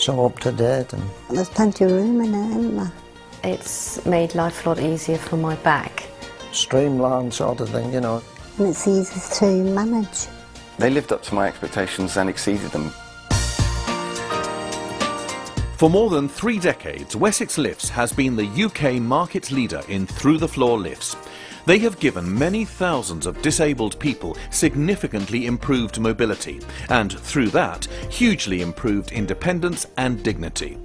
so up to date. And there's plenty of room in it, isn't there? It's made life a lot easier for my back. Streamlined sort of thing, you know. And it's easy to manage. They lived up to my expectations and exceeded them. For more than 3 decades, Wessex Lifts has been the UK market leader in through-the-floor lifts. They have given many thousands of disabled people significantly improved mobility, and through that, hugely improved independence and dignity.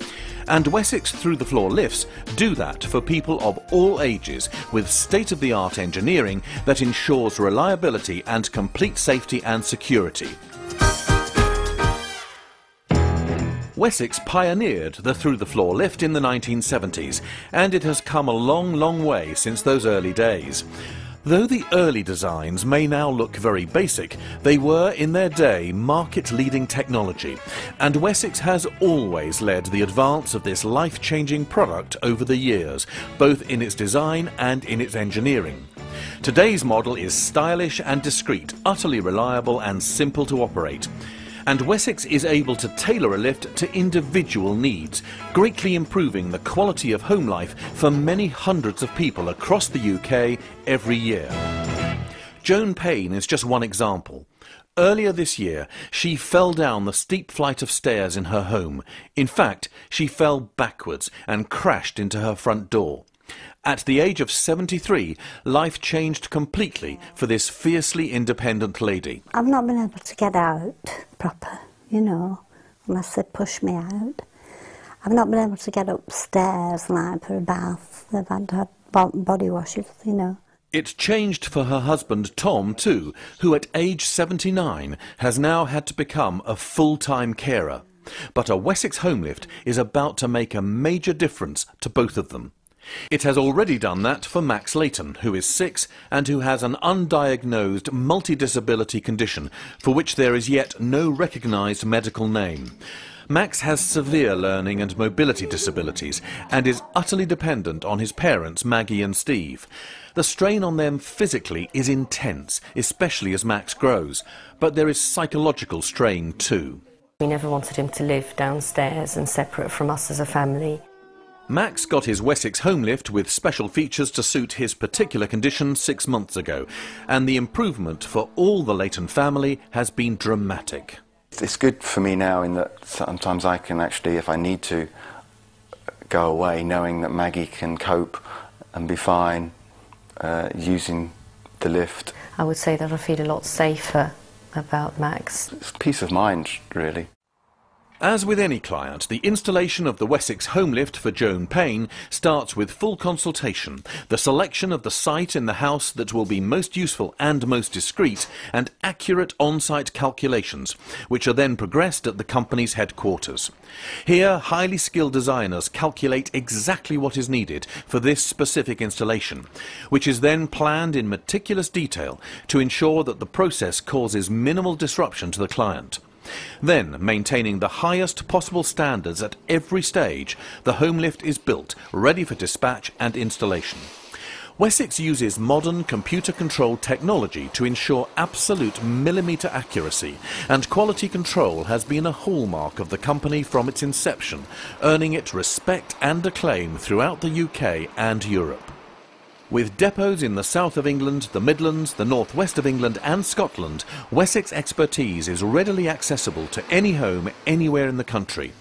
And Wessex through-the-floor lifts do that for people of all ages with state-of-the-art engineering that ensures reliability and complete safety and security. Wessex pioneered the through-the-floor lift in the 1970s, and it has come a long, long way since those early days. Though the early designs may now look very basic, they were in their day market-leading technology, and Wessex has always led the advance of this life-changing product over the years, both in its design and in its engineering. Today's model is stylish and discreet, utterly reliable and simple to operate. And Wessex is able to tailor a lift to individual needs, greatly improving the quality of home life for many hundreds of people across the UK every year. Joan Payne is just one example. Earlier this year, she fell down the steep flight of stairs in her home. In fact, she fell backwards and crashed into her front door. At the age of 73, life changed completely for this fiercely independent lady. I've not been able to get out proper, you know, unless they push me out. I've not been able to get upstairs, like, for a bath. They've had to have body washes, you know. It changed for her husband Tom too, who at age 79 has now had to become a full-time carer. But a Wessex home lift is about to make a major difference to both of them. It has already done that for Max Layton, who is 6 and who has an undiagnosed multi-disability condition for which there is yet no recognised medical name. Max has severe learning and mobility disabilities and is utterly dependent on his parents, Maggie and Steve. The strain on them physically is intense, especially as Max grows, but there is psychological strain too. We never wanted him to live downstairs and separate from us as a family. Max got his Wessex home lift with special features to suit his particular condition 6 months ago, and the improvement for all the Layton family has been dramatic. It's good for me now in that sometimes I can actually, if I need to, go away knowing that Maggie can cope and be fine using the lift. I would say that I feel a lot safer about Max. It's peace of mind, really. As with any client, the installation of the Wessex home lift for Joan Payne starts with full consultation, the selection of the site in the house that will be most useful and most discreet, and accurate on-site calculations, which are then progressed at the company's headquarters. Here, highly skilled designers calculate exactly what is needed for this specific installation, which is then planned in meticulous detail to ensure that the process causes minimal disruption to the client. Then, maintaining the highest possible standards at every stage, the home lift is built, ready for dispatch and installation. Wessex uses modern computer-controlled technology to ensure absolute millimetre accuracy, and quality control has been a hallmark of the company from its inception, earning it respect and acclaim throughout the UK and Europe. With depots in the south of England, the Midlands, the northwest of England and Scotland, Wessex expertise is readily accessible to any home anywhere in the country.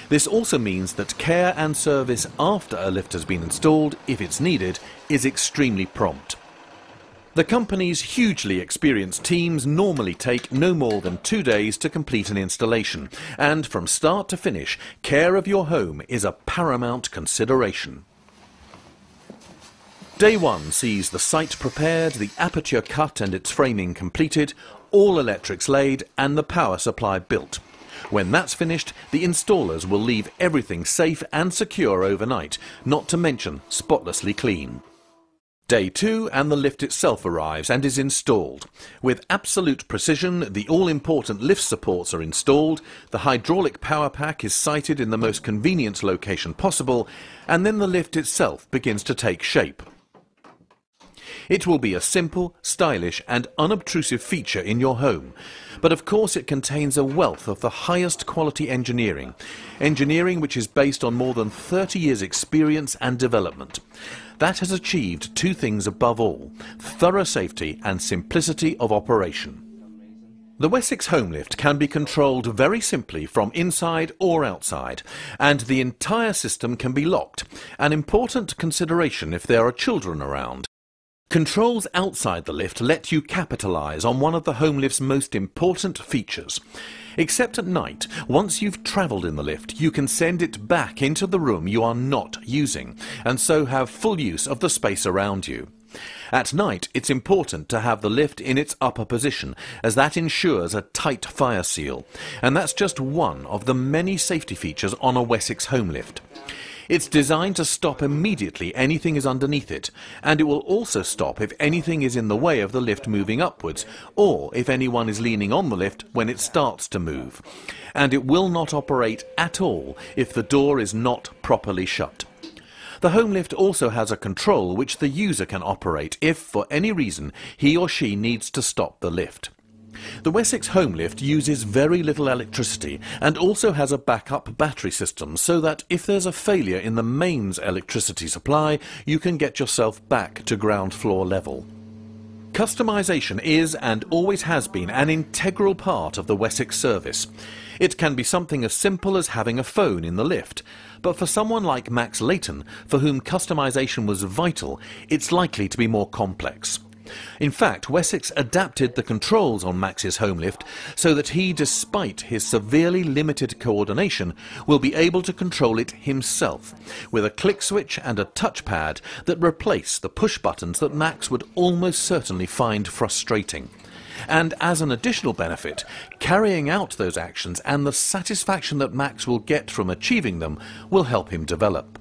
This also means that care and service after a lift has been installed, if it's needed, is extremely prompt. The company's hugely experienced teams normally take no more than 2 days to complete an installation, and from start to finish, care of your home is a paramount consideration. Day 1 sees the site prepared, the aperture cut and its framing completed, all electrics laid and the power supply built. When that's finished, the installers will leave everything safe and secure overnight, not to mention spotlessly clean. Day 2 and the lift itself arrives and is installed. With absolute precision, the all-important lift supports are installed, the hydraulic power pack is sited in the most convenient location possible, and then the lift itself begins to take shape. It will be a simple, stylish and unobtrusive feature in your home. But of course it contains a wealth of the highest quality engineering which is based on more than 30 years' experience and development. That has achieved two things above all: thorough safety and simplicity of operation. The Wessex home lift can be controlled very simply from inside or outside, and the entire system can be locked, an important consideration if there are children around. Controls outside the lift let you capitalise on one of the home lift's most important features. Except at night, once you've travelled in the lift, you can send it back into the room you are not using, and so have full use of the space around you. At night, it's important to have the lift in its upper position, as that ensures a tight fire seal, and that's just one of the many safety features on a Wessex home lift. It's designed to stop immediately anything is underneath it, and it will also stop if anything is in the way of the lift moving upwards, or if anyone is leaning on the lift when it starts to move. And it will not operate at all if the door is not properly shut. The home lift also has a control which the user can operate if, for any reason, he or she needs to stop the lift. The Wessex home lift uses very little electricity and also has a backup battery system, so that if there's a failure in the mains electricity supply, you can get yourself back to ground floor level. Customisation is and always has been an integral part of the Wessex service. It can be something as simple as having a phone in the lift, but for someone like Max Layton, for whom customisation was vital, it's likely to be more complex. In fact, Wessex adapted the controls on Max's home lift so that he, despite his severely limited coordination, will be able to control it himself, with a click switch and a touchpad that replace the push buttons that Max would almost certainly find frustrating. And as an additional benefit, carrying out those actions and the satisfaction that Max will get from achieving them will help him develop.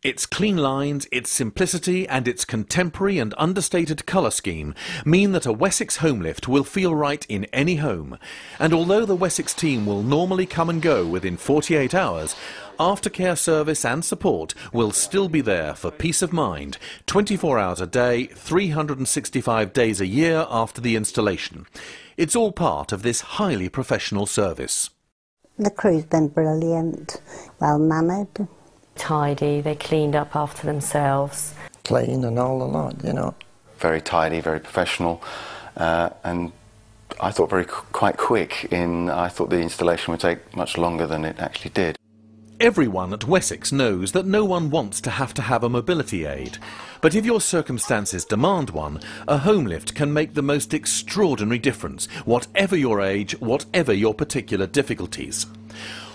Its clean lines, its simplicity and its contemporary and understated colour scheme mean that a Wessex home lift will feel right in any home. And although the Wessex team will normally come and go within 48 hours, aftercare service and support will still be there for peace of mind, 24 hours a day, 365 days a year after the installation. It's all part of this highly professional service. The crew's been brilliant, well-mannered. Tidy, they cleaned up after themselves. Clean and all the lot, you know. Very tidy, very professional, and I thought quite quick. I thought the installation would take much longer than it actually did. Everyone at Wessex knows that no one wants to have a mobility aid. But if your circumstances demand one, a home lift can make the most extraordinary difference, whatever your age, whatever your particular difficulties.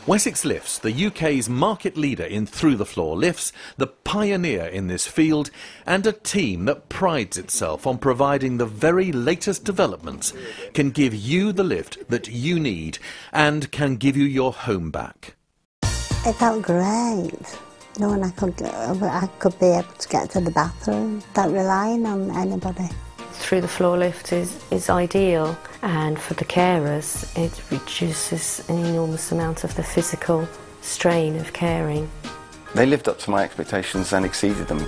Wessex Lifts, the UK's market leader in through-the-floor lifts, the pioneer in this field, and a team that prides itself on providing the very latest developments, can give you the lift that you need and can give you your home back. It felt great, knowing I could be able to get to the bathroom without relying on anybody. Through the floor lift is ideal, and for the carers it reduces an enormous amount of the physical strain of caring. They lived up to my expectations and exceeded them.